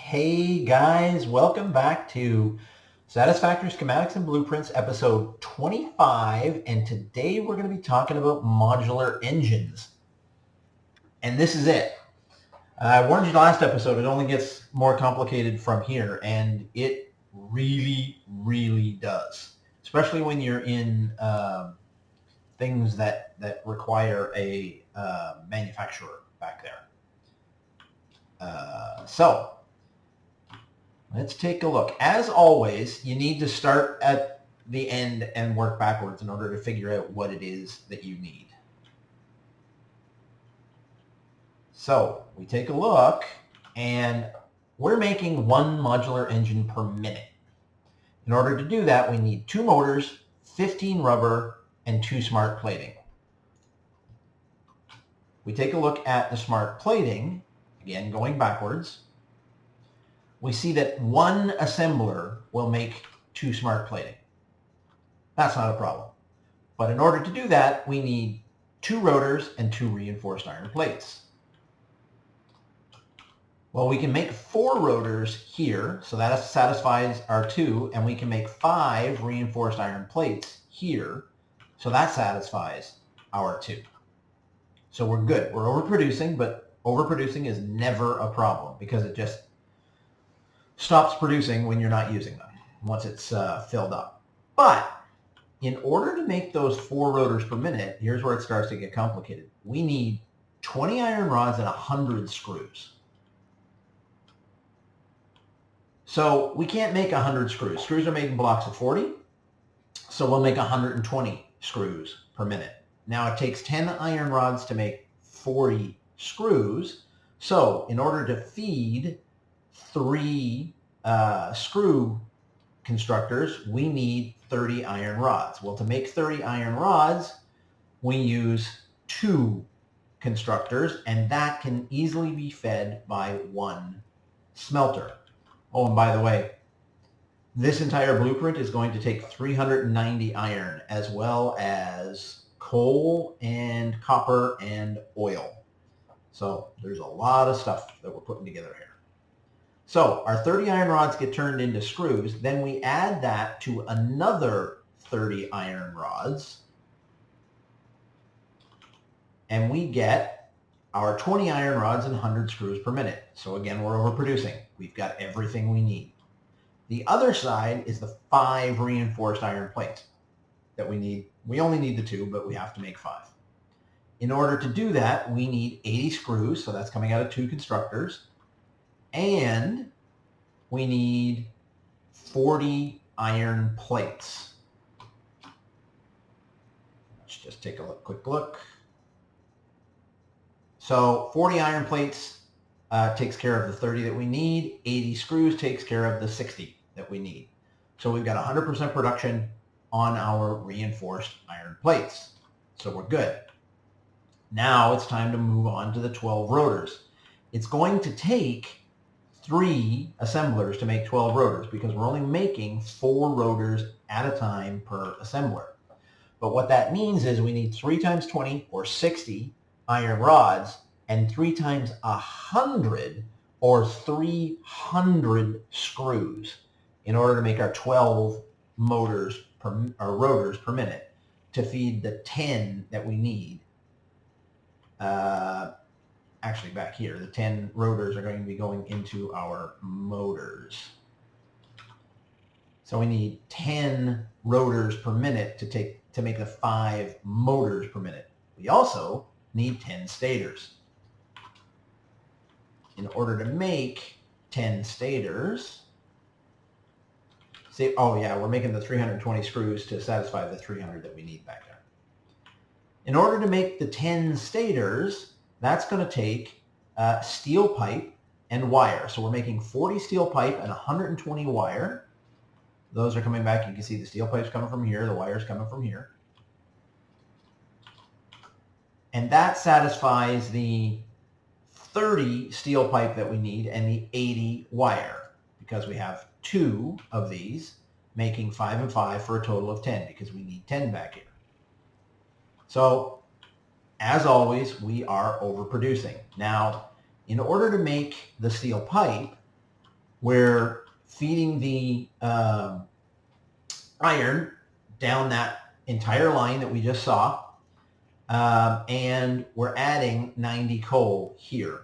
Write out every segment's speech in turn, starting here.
Hey guys, welcome back to Satisfactory Schematics and Blueprints episode 25, and today we're going to be talking about modular engines. And this is it. I warned you last episode, it only gets more complicated from here, and it really does. Especially when you're in things that require a manufacturer back there. So let's take a look. As always, you need to start at the end and work backwards in order to figure out what it is that you need. So we take a look, and we're making one modular engine per minute. In order to do that, we need 2 motors, 15 rubber, and 2 smart plating. We take a look at the smart plating, again going backwards. We see that 1 assembler will make 2 smart plating. That's not a problem. But in order to do that, we need 2 rotors and 2 reinforced iron plates. Well, we can make 4 rotors here, so that satisfies our 2, and we can make 5 reinforced iron plates here, so that satisfies our 2. So we're good. We're overproducing, but overproducing is never a problem because it just stops producing when you're not using them once it's filled up. But in order to make those 4 rotors per minute, here's where it starts to get complicated. We need 20 iron rods and 100 screws. So we can't make 100 screws. Screws are made in blocks of 40, so we'll make 120 screws per minute. Now it takes 10 iron rods to make 40 screws, so in order to feed 3 screw constructors, we need 30 iron rods. Well, to make 30 iron rods, we use 2 constructors, and that can easily be fed by 1 smelter. Oh, and by the way, this entire blueprint is going to take 390 iron as well as coal and copper and oil. So there's a lot of stuff that we're putting together here. So our 30 iron rods get turned into screws. Then we add that to another 30 iron rods. And we get our 20 iron rods and 100 screws per minute. So again, we're overproducing. We've got everything we need. The other side is the 5 reinforced iron plates that we need. We only need the 2, but we have to make 5. In order to do that, we need 80 screws, so that's coming out of 2 constructors. And we need 40 iron plates. Let's just take a quick look. So 40 iron plates takes care of the 30 that we need. 80 screws takes care of the 60 that we need. So we've got 100% production on our reinforced iron plates. So we're good. Now it's time to move on to the 12 rotors. It's going to take 3 assemblers to make 12 rotors because we're only making 4 rotors at a time per assembler. But what that means is we need 3 times 20 or 60 iron rods and 3 times 100 or 300 screws in order to make our 12 rotors per minute to feed the 10 that we need. Actually back here, the 10 rotors are going to be going into our motors. So we need 10 rotors per minute to make the 5 motors per minute. We also need 10 stators. In order to make 10 stators, we're making the 320 screws to satisfy the 300 that we need back there. In order to make the 10 stators, that's going to take steel pipe and wire. So we're making 40 steel pipe and 120 wire. Those are coming back. You can see the steel pipe's coming from here. The wire's coming from here. And that satisfies the 30 steel pipe that we need and the 80 wire because we have 2 of these making 5 and 5 for a total of 10 because we need 10 back here. So as always, we are overproducing. Now, in order to make the steel pipe, we're feeding the iron down that entire line that we just saw, and we're adding 90 coal here.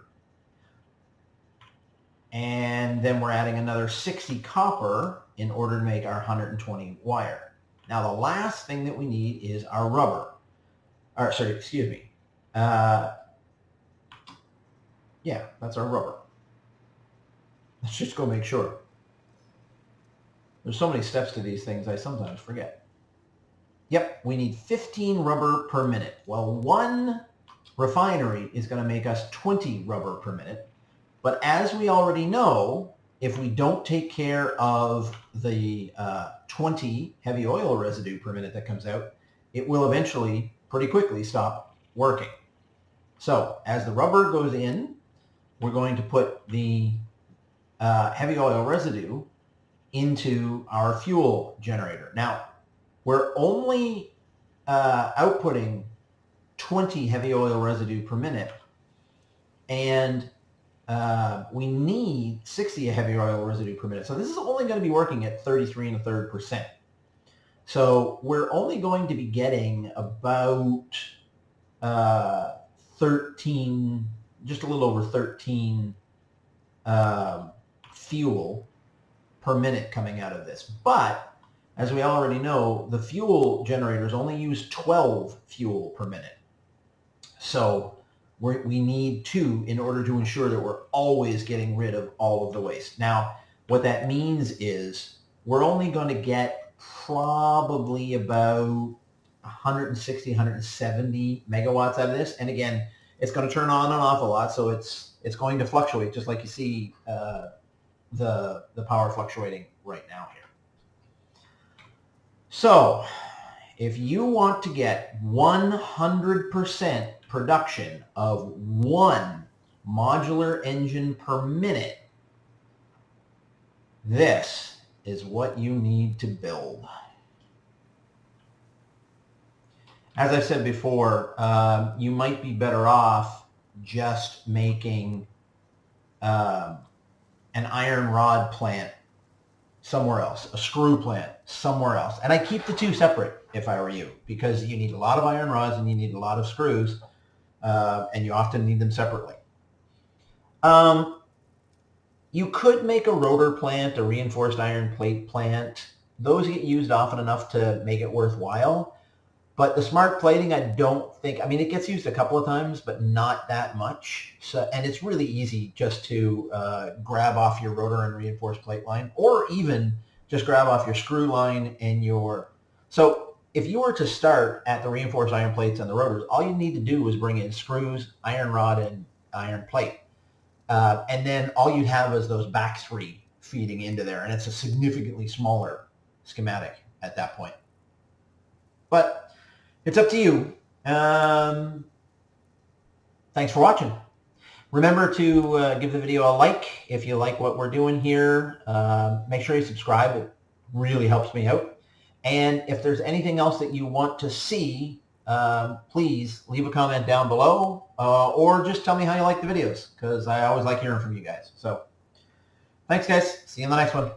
And then we're adding another 60 copper in order to make our 120 wire. Now the last thing that we need is our rubber. Or, sorry, excuse me. Yeah, that's our rubber. Let's just go make sure. There's so many steps to these things I sometimes forget. Yep, we need 15 rubber per minute. Well, one refinery is going to make us 20 rubber per minute. But as we already know, if we don't take care of the 20 heavy oil residue per minute that comes out, it will eventually pretty quickly stop working. So as the rubber goes in, we're going to put the heavy oil residue into our fuel generator. Now, we're only outputting 20 heavy oil residue per minute, and we need 60 heavy oil residue per minute. So this is only going to be working at 33 1/3%. So we're only going to be getting about 13, just a little over 13 fuel per minute coming out of this. But as we already know, the fuel generators only use 12 fuel per minute. So we need 2 in order to ensure that we're always getting rid of all of the waste. Now, what that means is we're only going to get probably about 160, 170 megawatts out of this. And again, it's going to turn on and off a lot, so it's going to fluctuate, just like you see the power fluctuating right now here. So if you want to get 100% production of one modular engine per minute, this is what you need to build. As I said before, you might be better off just making an iron rod plant somewhere else, a screw plant somewhere else. And I keep the two separate if I were you, because you need a lot of iron rods and you need a lot of screws, and you often need them separately. You could make a rotor plant, a reinforced iron plate plant. Those get used often enough to make it worthwhile. But the smart plating, I don't think, I mean, it gets used a couple of times, but not that much. So, and it's really easy just to grab off your rotor and reinforced plate line, or even just grab off your screw line and your... So if you were to start at the reinforced iron plates and the rotors, all you need to do is bring in screws, iron rod, and iron plate. And then all you have is those back 3 feeding into there, and it's a significantly smaller schematic at that point. But it's up to you. Thanks for watching. Remember to give the video a like if you like what we're doing here. Make sure you subscribe. It really helps me out. And if there's anything else that you want to see, please leave a comment down below, or just tell me how you like the videos, because I always like hearing from you guys. So thanks, guys. See you in the next one.